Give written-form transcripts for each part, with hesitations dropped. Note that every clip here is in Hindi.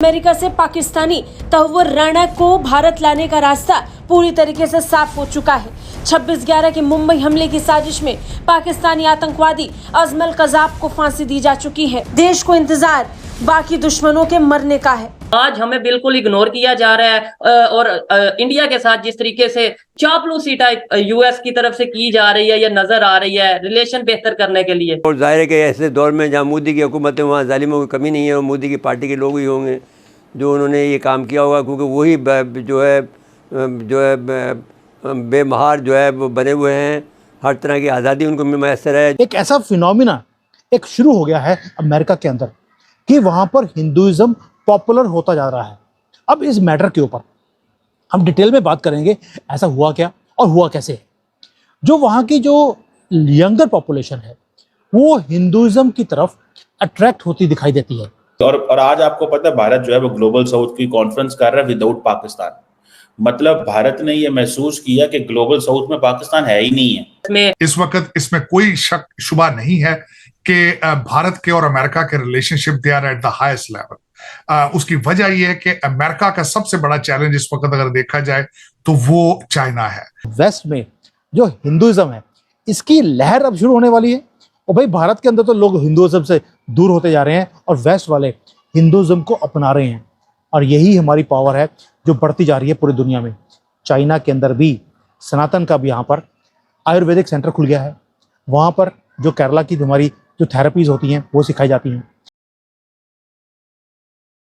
अमेरिका से पाकिस्तानी तहव्वुर राणा को भारत लाने का रास्ता पूरी तरीके से साफ हो चुका है। 26/11 के मुंबई हमले की साजिश में पाकिस्तानी आतंकवादी अजमल कजाब को फांसी दी जा चुकी है। देश को इंतजार बाकी दुश्मनों के मरने का है। आज हमें बिल्कुल इग्नोर किया जा रहा है और इंडिया के साथ जिस तरीके से चापलूसी टाइप यूएस की तरफ से की जा रही है या नजर आ रही है रिलेशन बेहतर करने के लिए। और जाहिर है कि ऐसे दौर में जहाँ मोदी की हुकूमत है वहाँ जालिमों की कमी नहीं है और मोदी की पार्टी के लोग ही होंगे जो उन्होंने ये काम किया होगा, क्योंकि वही जो है बेमहार जो है वो बने हुए हैं। हर तरह की आज़ादी उनको मैसर है। एक ऐसा फिनोमिना एक शुरू हो गया है अमेरिका के अंदर कि वहाँ पर हिंदुइज्म पॉपुलर होता जा रहा है। अब इस मैटर के ऊपर हम डिटेल में बात करेंगे, ऐसा हुआ क्या और हुआ कैसे है। जो वहाँ की जो यंगर पॉपुलेशन है वो हिंदुइज्म की तरफ अट्रैक्ट होती दिखाई देती है। और आज आपको पता है भारत जो है वो ग्लोबल साउथ की कॉन्फ्रेंस कर रहा है विदाउट पाकिस्तान। मतलब भारत ने ये महसूस किया कि ग्लोबल साउथ में पाकिस्तान है ही नहीं है। इस वक्त इसमें कोई शक शुबा नहीं है कि भारत के और अमेरिका के relationship they are at the highest level. उसकी वजह यह है कि अमेरिका का सबसे बड़ा चैलेंज इस वक्त अगर देखा जाए तो वो चाइना है। वेस्ट में जो हिंदुइज्म है इसकी लहर अब शुरू होने वाली है और भाई भारत के अंदर तो लोग हिंदुइज्म से दूर होते जा रहे हैं और वेस्ट वाले हिंदुइज्म को अपना रहे हैं और यही हमारी पावर है जो बढ़ती जा रही है पूरी दुनिया में। चाइना के अंदर भी सनातन का भी यहाँ पर आयुर्वेदिक सेंटर खुल गया है। वहाँ पर जो केरला की हमारी जो थेरेपीज होती हैं वो सिखाई जाती हैं।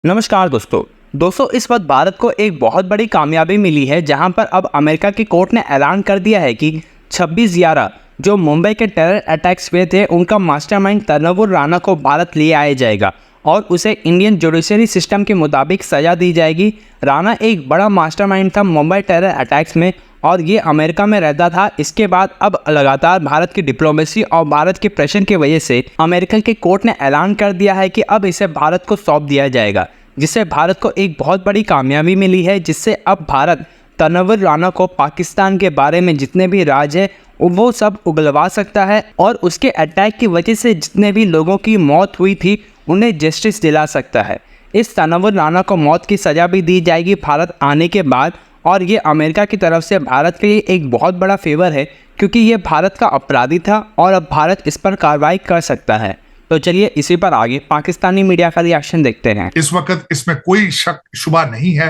नमस्कार दोस्तों इस वक्त भारत को एक बहुत बड़ी कामयाबी मिली है, जहां पर अब अमेरिका की कोर्ट ने ऐलान कर दिया है कि 26/11 जो मुंबई के टेरर अटैक्स हुए थे उनका मास्टरमाइंड तहव्वुर राणा को भारत ले आया जाएगा और उसे इंडियन जुडिशरी सिस्टम के मुताबिक सज़ा दी जाएगी। राणा एक बड़ा मास्टरमाइंड था मुंबई टेरर अटैक्स में और ये अमेरिका में रहता था। इसके बाद अब लगातार भारत की डिप्लोमेसी और भारत के प्रेशर की वजह से अमेरिका की कोर्ट ने ऐलान कर दिया है कि अब इसे भारत को सौंप दिया जाएगा, जिससे भारत को एक बहुत बड़ी कामयाबी मिली है, जिससे अब भारत तहव्वुर राणा को पाकिस्तान के बारे में जितने भी राज है वो सब उगलवा सकता है और उसके अटैक की वजह से जितने भी लोगों की मौत हुई थी उन्हें जस्टिस दिला सकता है। इस तहव्वुर राणा को मौत की सज़ा भी दी जाएगी भारत आने के बाद और ये अमेरिका की तरफ से भारत के लिए एक बहुत बड़ा फेवर है, क्योंकि ये भारत का अपराधी था और अब भारत इस पर कार्रवाई कर सकता है। तो चलिए इसी पर आगे पाकिस्तानी मीडिया का रिएक्शन देखते हैं। इस वक्त इसमें कोई शक शुबा नहीं है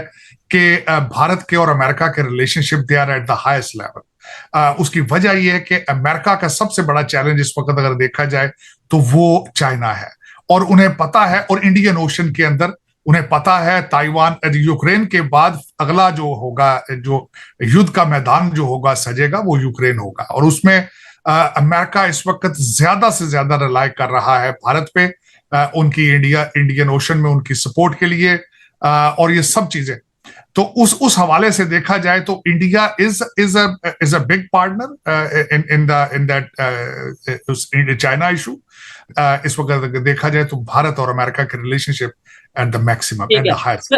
कि भारत के और अमेरिका के relationship they are at the highest level. उसकी वजह यह है कि अमेरिका का सबसे बड़ा चैलेंज इस वक्त अगर देखा जाए तो वो चाइना है और उन्हें पता है, और इंडियन ओशन के अंदर उन्हें पता है ताइवान यूक्रेन के बाद अगला जो होगा, जो युद्ध का मैदान जो होगा सजेगा वो यूक्रेन होगा और उसमें अमेरिका इस वक्त ज्यादा से ज्यादा रिलाय कर रहा है भारत पे, उनकी इंडियन ओशन में उनकी सपोर्ट के लिए और ये सब चीजें। तो उस हवाले से देखा जाए तो India is a big partner in that China issue. इस वक्त देखा जाए तो भारत और अमेरिका के relationship at the maximum eight the highest.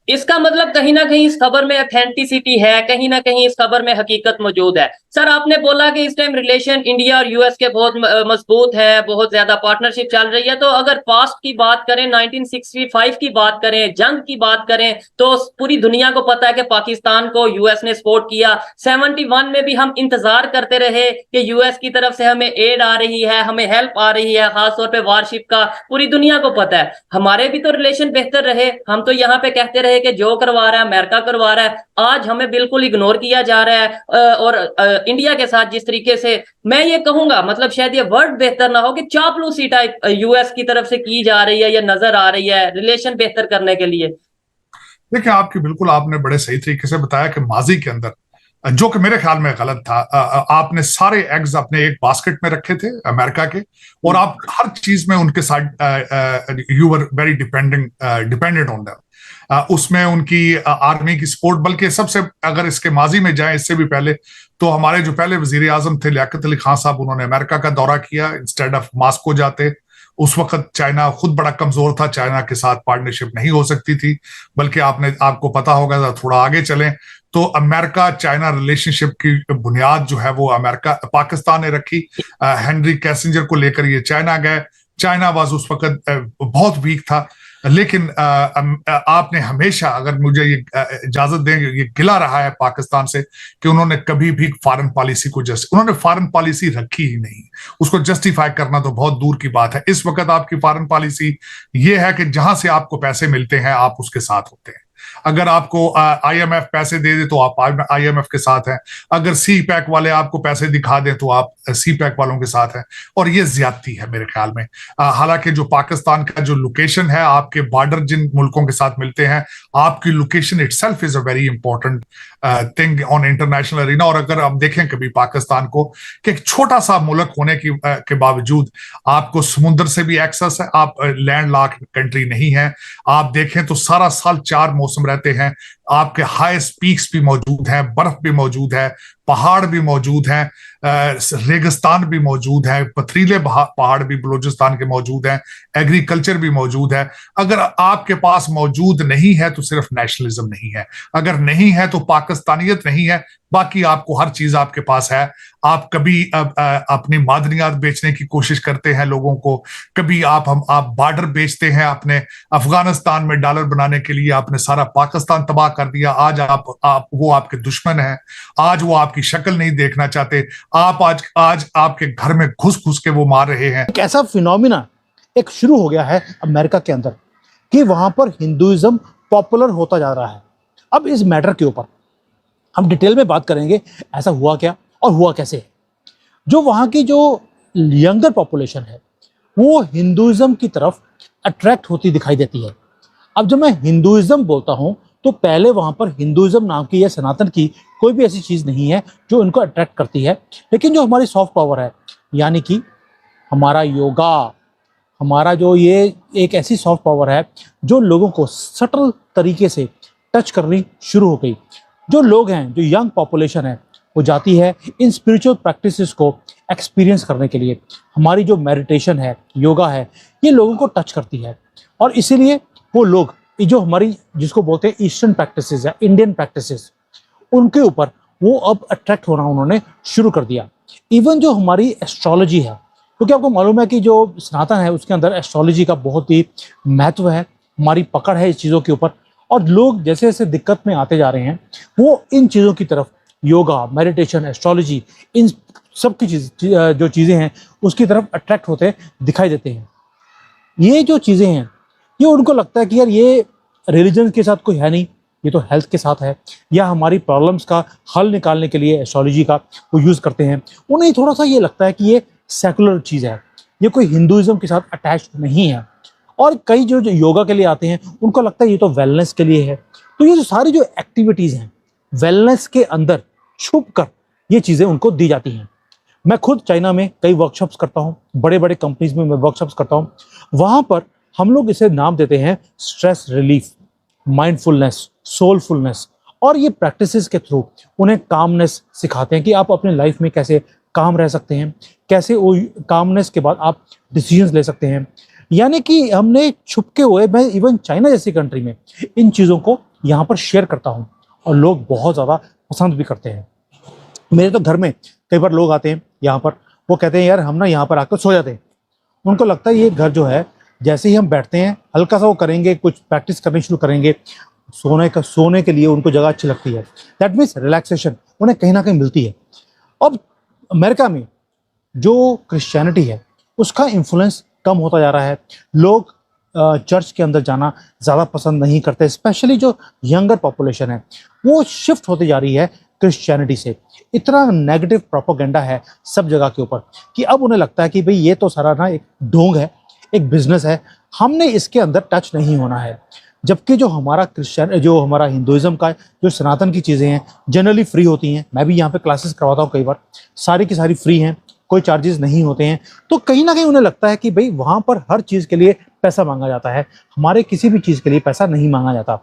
इसका मतलब कहीं ना कहीं इस खबर में ऑथेंटिसिटी है, कहीं ना कहीं इस खबर में हकीकत मौजूद है। सर आपने बोला कि इस टाइम रिलेशन इंडिया और यूएस के बहुत मजबूत है, बहुत ज्यादा पार्टनरशिप चल रही है। तो अगर पास्ट की बात करें, 1965 की बात करें, जंग की बात करें, तो पूरी दुनिया को पता है कि पाकिस्तान को यूएस ने सपोर्ट किया। 71 में भी हम इंतजार करते रहे कि यूएस की तरफ से हमें एड आ रही है, हमें हेल्प आ रही है, खासतौर पर वारशिप का पूरी दुनिया को पता है। हमारे भी तो रिलेशन बेहतर रहे। हम तो यहाँ पे कहते रहे कि जो करवा रहा है अमेरिका करवा रहा है। आज हमें बिल्कुल इग्नोर किया जा रहा है और इंडिया के साथ जिस तरीके से मैं ये कहूंगा, मतलब शायद ये वर्ड बेहतर ना हो कि चापलूसी टाइप यूएस की तरफ से की जा रही है या नजर आ रही है रिलेशन बेहतर करने के लिए। देखिए आपने बड़े सही तरीके से बताया कि माजी के अंदर, जो कि मेरे ख्याल में गलत था, आपने सारे एग्स अपने एक बास्केट में रखे थे अमेरिका के और आप हर चीज में उनके साथ you were very dependent on them. उसमें उनकी आर्मी की सपोर्ट, बल्कि सबसे अगर इसके माजी में जाए इससे भी पहले तो हमारे जो पहले वजीर आजम थे लियाकत अली खान साहब, उन्होंने अमेरिका का दौरा किया इंस्टेड ऑफ मॉस्को जाते। उस वक्त चाइना खुद बड़ा कमजोर था, चाइना के साथ पार्टनरशिप नहीं हो सकती थी, बल्कि आपको पता होगा थोड़ा आगे चलें तो अमेरिका चाइना रिलेशनशिप की बुनियाद जो है वो पाकिस्तान ने रखी। हेनरी कैसिंजर को लेकर ये चाइना गए। चाइना वाज उस वक्त बहुत वीक था लेकिन आपने हमेशा, अगर मुझे ये इजाजत देंगे, ये गिला रहा है पाकिस्तान से कि उन्होंने कभी भी फॉरेन पॉलिसी को उन्होंने फॉरेन पॉलिसी रखी ही नहीं। उसको जस्टिफाई करना तो बहुत दूर की बात है। इस वक्त आपकी फॉरेन पॉलिसी ये है कि जहां से आपको पैसे मिलते हैं आप उसके साथ होते हैं। अगर आपको IMF पैसे दे दे तो आप IMF के साथ हैं। अगर CPEC वाले आपको पैसे दिखा दें तो आप CPEC वालों के साथ हैं। और ये ज्यादती है मेरे ख्याल में। हालांकि जो पाकिस्तान का जो लोकेशन है, आपके बॉर्डर जिन मुल्कों के साथ मिलते हैं, आपकी location itself is a very important thing on international arena. और अगर आप देखें कभी पाकिस्तान को कि एक छोटा सा मुल्क होने के बावजूद आपको समुद्र से भी एक्सेस है, आप लैंड लॉक्ड कंट्री नहीं है। आप देखें तो सारा साल 4 मौसम रहते हैं। आपके हाईएस्ट पीक्स भी मौजूद हैं, बर्फ भी मौजूद है, पहाड़ भी मौजूद हैं, रेगिस्तान भी मौजूद है, पथरीले पहाड़ भी बलूचिस्तान के मौजूद हैं, एग्रीकल्चर भी मौजूद है। अगर आपके पास मौजूद नहीं है तो सिर्फ नेशनलिज्म नहीं है, अगर नहीं है तो पाकिस्तानियत नहीं है। बाकी आपको हर चीज आपके पास है। आप कभी अपनी मादनियात बेचने की कोशिश करते हैं लोगों को, कभी आप बॉर्डर बेचते हैं अपने अफगानिस्तान में डॉलर बनाने के लिए। आपने सारा पाकिस्तान तबाह कर दिया। आज आप वो आपके दुश्मन हैं, आज वो आपकी शक्ल नहीं देखना चाहते। आप आज आपके घर में घुस के वो मार रहे हैं। एक ऐसा फिनोमिना एक शुरू हो गया है अमेरिका के अंदर कि वहां पर हिंदुइज्म पॉपुलर होता जा रहा है। अब इस मैटर के ऊपर हम डिटेल में बात करेंगे, ऐसा हुआ क्या और हुआ कैसे। जो वहाँ की जो यंगर पॉपुलेशन है वो हिंदुइज्म की तरफ अट्रैक्ट होती दिखाई देती है। अब जब मैं हिंदुइज्म बोलता हूँ तो पहले वहाँ पर हिंदुइज्म नाम की या सनातन की कोई भी ऐसी चीज़ नहीं है जो इनको अट्रैक्ट करती है। लेकिन जो हमारी सॉफ्ट पावर है, यानी कि हमारा योगा, हमारा जो ये एक ऐसी सॉफ्ट पावर है जो लोगों को सटल तरीके से टच करनी शुरू हो गई। जो लोग हैं, जो यंग पॉपुलेशन है, वो जाती है इन स्पिरिचुअल प्रैक्टिसेस को एक्सपीरियंस करने के लिए। हमारी जो मेडिटेशन है, योगा है, ये लोगों को टच करती है। और इसीलिए वो लोग जो हमारी जिसको बोलते हैं ईस्टर्न प्रैक्टिसेस या इंडियन प्रैक्टिसेस, उनके ऊपर वो अब अट्रैक्ट होना उन्होंने शुरू कर दिया। इवन जो हमारी एस्ट्रोलॉजी है, क्योंकि आपको मालूम है कि जो सनातन है उसके अंदर एस्ट्रोलॉजी का बहुत ही महत्व है, हमारी पकड़ है इस चीज़ों के ऊपर। और लोग जैसे जैसे दिक्कत में आते जा रहे हैं वो इन चीज़ों की तरफ, योगा, मेडिटेशन, एस्ट्रोलॉजी, इन सब की जो चीज़ें हैं उसकी तरफ अट्रैक्ट होते दिखाई देते हैं। ये जो चीज़ें हैं ये उनको लगता है कि यार ये रिलीजन के साथ कोई है नहीं, ये तो हेल्थ के साथ है, या हमारी प्रॉब्लम्स का हल निकालने के लिए एस्ट्रोलॉजी का वो यूज़ करते हैं। उन्हें थोड़ा सा ये लगता है कि ये सेकुलर चीज़ है, ये कोई हिंदुइज्म के साथ अटैच नहीं है। और कई जो योगा के लिए आते हैं उनको लगता है ये तो वेलनेस के लिए है। तो ये जो सारी जो एक्टिविटीज़ हैं वेलनेस के अंदर छुप कर ये चीज़ें उनको दी जाती हैं। मैं खुद चाइना में कई वर्कशॉप्स करता हूँ, बड़े बड़े कंपनीज में मैं वर्कशॉप्स करता हूँ। वहाँ पर हम लोग इसे नाम देते हैं स्ट्रेस रिलीफ, माइंडफुलनेस, सोलफुलनेस। और ये प्रैक्टिसेस के थ्रू उन्हें कामनेस सिखाते हैं कि आप अपने लाइफ में कैसे काम रह सकते हैं, कैसे वो कामनेस के बाद आप डिसीजंस ले सकते हैं। यानी कि हमने छुपके हुए, मैं इवन चाइना जैसी कंट्री में इन चीज़ों को यहाँ पर शेयर करता हूँ और लोग बहुत ज़्यादा पसंद भी करते हैं। मेरे तो घर में कई बार लोग आते हैं यहाँ पर, वो कहते हैं यार हम ना यहाँ पर आकर सो जाते हैं। उनको लगता है ये घर जो है, जैसे ही हम बैठते हैं हल्का सा वो करेंगे, कुछ प्रैक्टिस करनी शुरू करेंगे, सोने के लिए उनको जगह अच्छी लगती है। दैट मीन्स रिलैक्सेशन उन्हें कहीं ना कहीं मिलती है। अब अमेरिका में जो क्रिश्चियनिटी है उसका इन्फ्लुएंस कम होता जा रहा है। लोग चर्च के अंदर जाना ज़्यादा पसंद नहीं करते, स्पेशली जो यंगर पॉपुलेशन है वो शिफ्ट होती जा रही है क्रिश्चियनिटी से। इतना नेगेटिव प्रोपेगेंडा है सब जगह के ऊपर कि अब उन्हें लगता है कि भाई ये तो सारा ना एक ढोंग है, एक बिजनेस है, हमने इसके अंदर टच नहीं होना है। जबकि जो हमारा हिंदुइज्म का जो सनातन की चीज़ें हैं जनरली फ्री होती हैं। मैं भी यहाँ पे क्लासेस करवाता हूँ कई बार, सारी की सारी फ्री हैं, कोई चार्जेस नहीं होते हैं। तो कहीं ना कहीं उन्हें लगता है कि भाई वहाँ पर हर चीज़ के लिए पैसा मांगा जाता है, हमारे किसी भी चीज़ के लिए पैसा नहीं मांगा जाता।